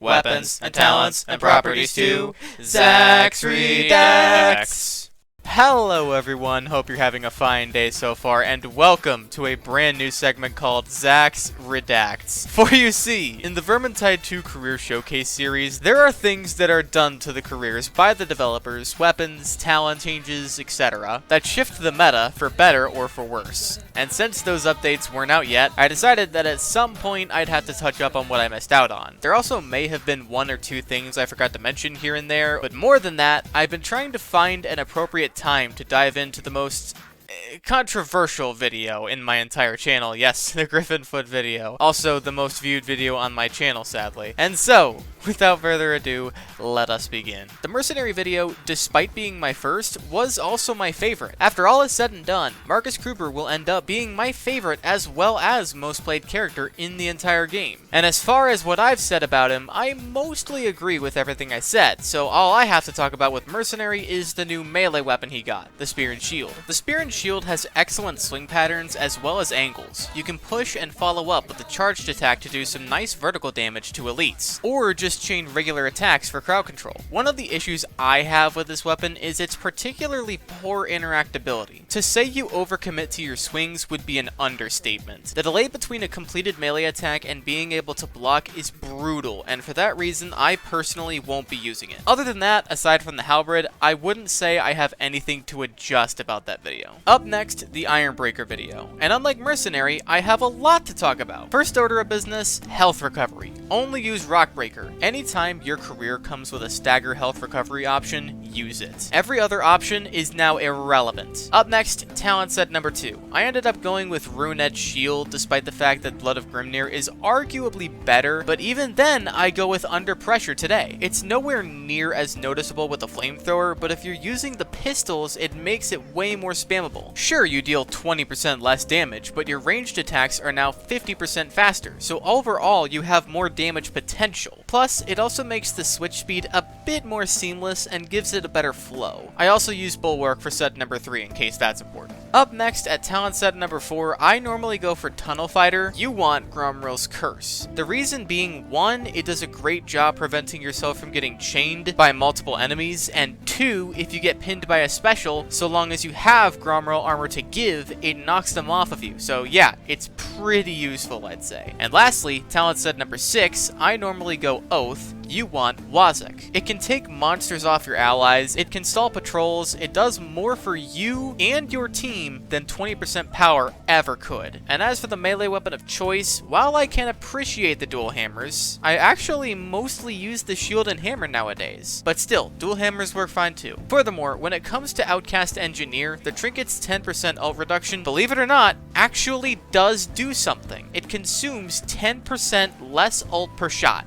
weapons, and talents, and properties too. Zach's Redacts! Hello everyone, hope you're having a fine day so far, and welcome to a brand new segment called Zach's Redacts. For you see, in the Vermintide 2 Career Showcase series, there are things that are done to the careers by the developers, weapons, talent changes, etc., that shift the meta for better or for worse. And since those updates weren't out yet, I decided that at some point I'd have to touch up on what I missed out on. There also may have been one or two things I forgot to mention here and there, but more than that, I've been trying to find an appropriate time to dive into the most controversial video in my entire channel. Yes, the Griffin Foot video. Also the most viewed video on my channel, sadly. And so, without further ado, let us begin. The Mercenary video, despite being my first, was also my favorite. After all is said and done, Marcus Kruber will end up being my favorite as well as most played character in the entire game. And as far as what I've said about him, I mostly agree with everything I said, so all I have to talk about with Mercenary is the new melee weapon he got, the Spear and Shield. The Spear and Shield has excellent swing patterns as well as angles. You can push and follow up with a charged attack to do some nice vertical damage to elites, or just chain regular attacks for crowd control. One of the issues I have with this weapon is its particularly poor interactability. To say you overcommit to your swings would be an understatement. The delay between a completed melee attack and being able to block is brutal, and for that reason I personally won't be using it. Other than that, aside from the halberd, I wouldn't say I have anything to adjust about that video. Up next, the Ironbreaker video. And unlike Mercenary, I have a lot to talk about. First order of business, health recovery. Only use Rockbreaker. Anytime your career comes with a stagger health recovery option, use it. Every other option is now irrelevant. Up next, talent set number 2. I ended up going with Rune Edge Shield, despite the fact that Blood of Grimnir is arguably better, but even then, I go with Under Pressure today. It's nowhere near as noticeable with a flamethrower, but if you're using the pistols, it makes it way more spammable. Sure, you deal 20% less damage, but your ranged attacks are now 50% faster, so overall you have more damage potential. Plus, it also makes the switch speed a bit more seamless and gives it a better flow. I also use Bulwark for set number 3 in case that's important. Up next, at talent set number 4, I normally go for Tunnel Fighter. You want Gromril's Curse. The reason being, 1, it does a great job preventing yourself from getting chained by multiple enemies, and 2, if you get pinned by a special, so long as you have Gromril armor to give, it knocks them off of you. So yeah, it's pretty useful, I'd say. And lastly, talent set number 6, I normally go Oath. You want Wazek. It can take monsters off your allies, it can stall patrols, it does more for you and your team than 20% power ever could. And as for the melee weapon of choice, while I can appreciate the dual hammers, I actually mostly use the shield and hammer nowadays. But still, dual hammers work fine too. Furthermore, when it comes to Outcast Engineer, the trinket's 10% ult reduction, believe it or not, actually does do something. It consumes 10% less ult per shot.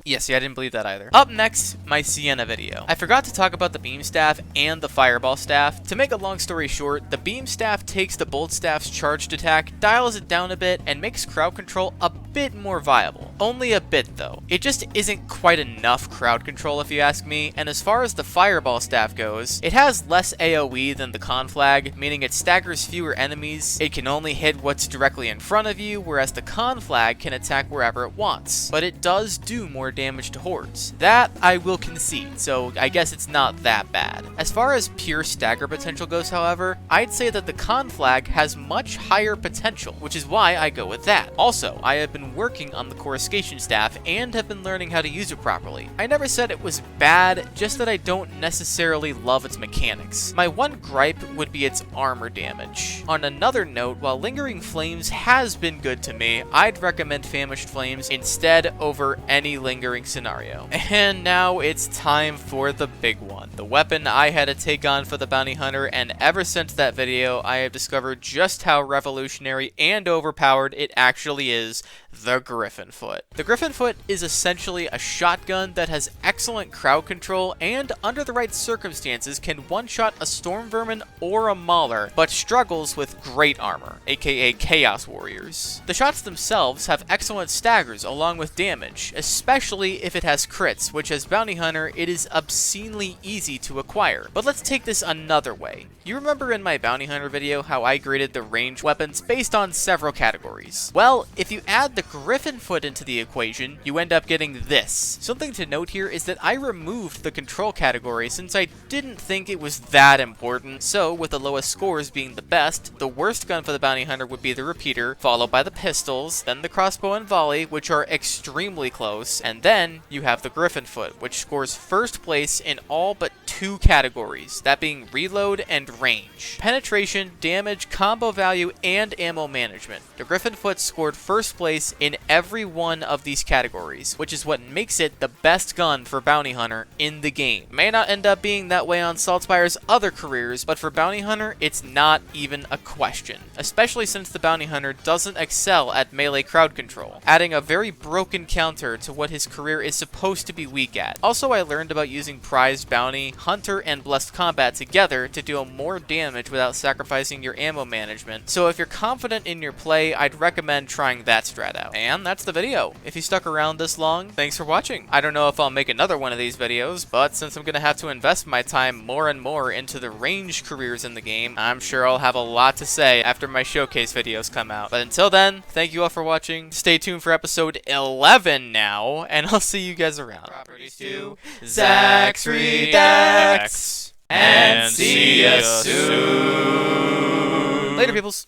Yeah, see, I didn't believe that either. Up next, my Sienna video. I forgot to talk about the Beam Staff and the Fireball Staff. To make a long story short, the Beam Staff takes the Bolt Staff's charged attack, dials it down a bit, and makes crowd control a bit more viable. Only a bit, though. It just isn't quite enough crowd control if you ask me, and as far as the Fireball Staff goes, it has less AoE than the Conflag, meaning it staggers fewer enemies, it can only hit what's directly in front of you, whereas the Conflag can attack wherever it wants. But it does do more damage to hordes. That I will concede, so I guess it's not that bad. As far as pure stagger potential goes, however, I'd say that the Conflag has much higher potential, which is why I go with that. Also, I have been working on the Coruscation Staff and have been learning how to use it properly. I never said it was bad, just that I don't necessarily love its mechanics. My one gripe would be its armor damage. On another note, while Lingering Flames has been good to me, I'd recommend Famished Flames instead over any lingering scenario. And now it's time for the big one, the weapon I had to take on for the bounty hunter, and ever since that video I have discovered just how revolutionary and overpowered it actually is, the Griffin Foot. The Griffin Foot is essentially a shotgun that has excellent crowd control and under the right circumstances can one-shot a Storm Vermin or a Mauler, but struggles with great armor, aka Chaos Warriors. The shots themselves have excellent staggers along with damage, especially if it has crits, which as bounty hunter it is obscenely easy to acquire. But let's take this another way. You remember in my bounty hunter video how I graded the ranged weapons based on several categories? Well, if you add the Griffin Foot into the equation, you end up getting this. Something to note here is that I removed the control category since I didn't think it was that important. So with the lowest scores being the best, the worst gun for the bounty hunter would be the repeater, followed by the pistols, then the crossbow and volley, which are extremely close, and then you have the Griffin Foot, which scores first place in all but 2 categories, that being reload and range. Penetration, damage, combo value, and ammo management. The Griffin Foot scored first place in every one of these categories, which is what makes it the best gun for bounty hunter in the game. May not end up being that way on Saltspire's other careers, but for bounty hunter, it's not even a question, especially since the bounty hunter doesn't excel at melee crowd control, adding a very broken counter to what his career is supposed to be weak at. Also, I learned about using prized bounty, hunter, and blessed combat together to deal more damage without sacrificing your ammo management, so if you're confident in your play, I'd recommend trying that strat out. And that's the video. If you stuck around this long, thanks for watching. I don't know if I'll make another one of these videos, but since I'm gonna have to invest my time more and more into the range careers in the game, I'm sure I'll have a lot to say after my showcase videos come out. But until then, thank you all for watching. Stay tuned for episode 11 now, and I'll see you guys around. Properties to Zach's Redacts, and see ya soon. Later, peoples.